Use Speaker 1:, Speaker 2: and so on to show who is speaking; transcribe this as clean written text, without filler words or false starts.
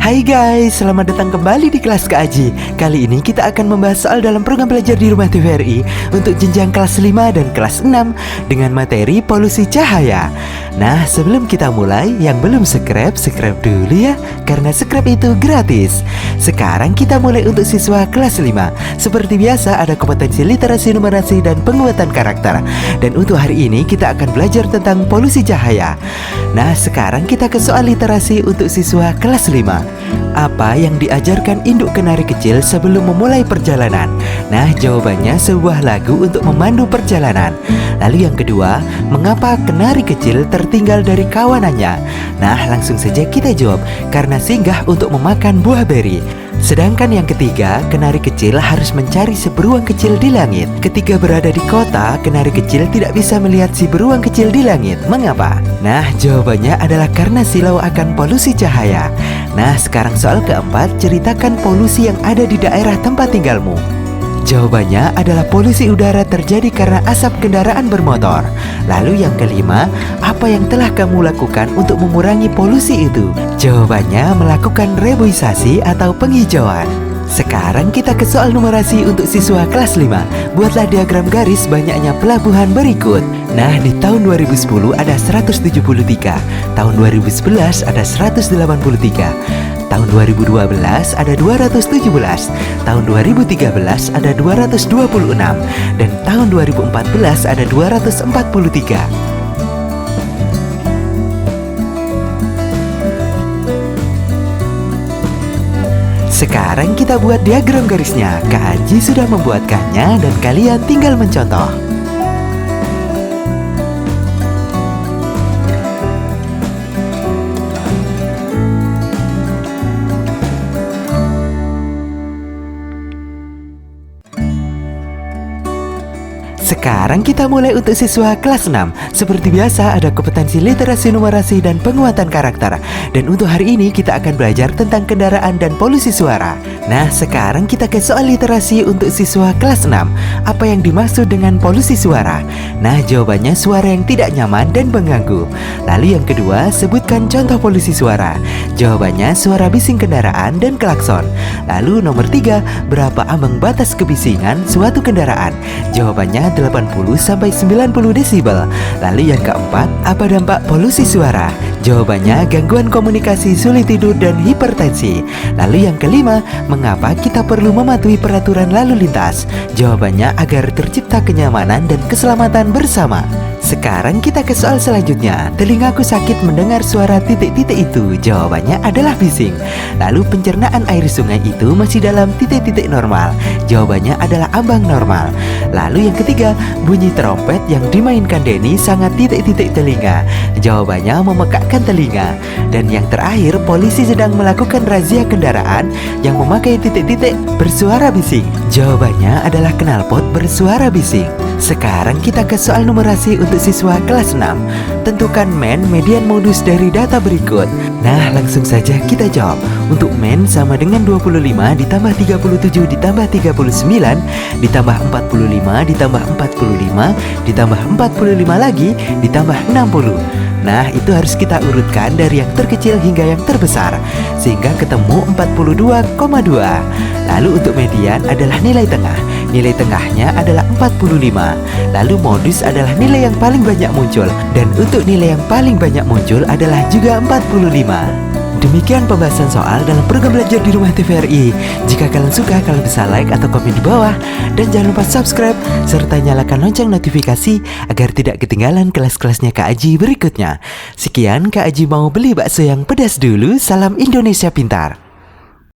Speaker 1: Hai guys, selamat datang kembali di kelas Kak Aji. Kali ini kita akan membahas soal dalam program belajar di rumah TVRI untuk jenjang kelas 5 dan kelas 6 dengan materi polusi cahaya. Nah, sebelum kita mulai, yang belum subscribe dulu ya, karena subscribe itu gratis. Sekarang kita mulai untuk siswa kelas 5. Seperti biasa ada kompetensi literasi, numerasi, dan penguatan karakter. Dan untuk hari ini kita akan belajar tentang polusi cahaya. Nah, sekarang kita ke soal literasi untuk siswa kelas 5. Apa yang diajarkan induk kenari kecil sebelum memulai perjalanan? Nah, jawabannya sebuah lagu untuk memandu perjalanan. Lalu yang kedua, mengapa kenari kecil tertinggal dari kawanannya? Nah, langsung saja kita jawab, karena singgah untuk memakan buah beri. Sedangkan yang ketiga, kenari kecil harus mencari si beruang kecil di langit. Ketika berada di kota, kenari kecil tidak bisa melihat si beruang kecil di langit. Mengapa? Nah, jawabannya adalah karena silau akan polusi cahaya. Nah, sekarang soal keempat, ceritakan polusi yang ada di daerah tempat tinggalmu. Jawabannya adalah polusi udara terjadi karena asap kendaraan bermotor. Lalu yang kelima, apa yang telah kamu lakukan untuk mengurangi polusi itu? Jawabannya melakukan reboisasi atau penghijauan. Sekarang kita ke soal numerasi untuk siswa kelas 5. Buatlah diagram garis banyaknya pelabuhan berikut. Nah, di tahun 2010 ada 173, tahun 2011 ada 183, tahun 2012 ada 217, tahun 2013 ada 226, dan tahun 2014 ada 243. Sekarang kita buat diagram garisnya. Kak Aji sudah membuatkannya dan kalian tinggal mencontoh. Sekarang kita mulai untuk siswa kelas 6. Seperti biasa ada kompetensi literasi, numerasi, dan penguatan karakter. Dan untuk hari ini kita akan belajar tentang kendaraan dan polusi suara. Nah, sekarang kita ke soal literasi untuk siswa kelas 6. Apa yang dimaksud dengan polusi suara? Nah, jawabannya suara yang tidak nyaman dan mengganggu. Lalu yang kedua, sebutkan contoh polusi suara. Jawabannya suara bising kendaraan dan klakson. Lalu nomor 3, berapa ambang batas kebisingan suatu kendaraan? Jawabannya 80-90 desibel. Lalu yang keempat, apa dampak polusi suara? Jawabannya gangguan komunikasi, sulit tidur, dan hipertensi. Lalu yang kelima, mengapa kita perlu mematuhi peraturan lalu lintas? Jawabannya agar tercipta kenyamanan dan keselamatan bersama. Sekarang kita ke soal selanjutnya. Telingaku sakit mendengar suara titik-titik itu. Jawabannya adalah bising. Lalu pencernaan air sungai itu masih dalam titik-titik normal. Jawabannya adalah ambang normal. Lalu yang ketiga, bunyi trompet yang dimainkan Denny sangat titik-titik telinga. Jawabannya memekakkan telinga. Dan yang terakhir, polisi sedang melakukan razia kendaraan yang memakai titik-titik bersuara bising. Jawabannya adalah knalpot bersuara bising. Sekarang kita ke soal numerasi untuk siswa kelas 6. Tentukan main, median, modus dari data berikut. Nah, langsung saja kita jawab. Untuk main sama dengan 25 ditambah 37 ditambah 39 ditambah 45 ditambah 45 ditambah 45 lagi ditambah 60. Nah, itu harus kita urutkan dari yang terkecil hingga yang terbesar sehingga ketemu 42,2. Lalu untuk median adalah nilai tengah. Nilai tengahnya adalah 45. Lalu modus adalah nilai yang paling banyak muncul. Dan untuk nilai yang paling banyak muncul adalah juga 45. Demikian pembahasan soal dalam program belajar di rumah TVRI. Jika kalian suka, kalian bisa like atau komen di bawah. Dan jangan lupa subscribe serta nyalakan lonceng notifikasi agar tidak ketinggalan kelas-kelasnya Kak Aji berikutnya. Sekian, Kak Aji mau beli bakso yang pedas dulu. Salam Indonesia Pintar.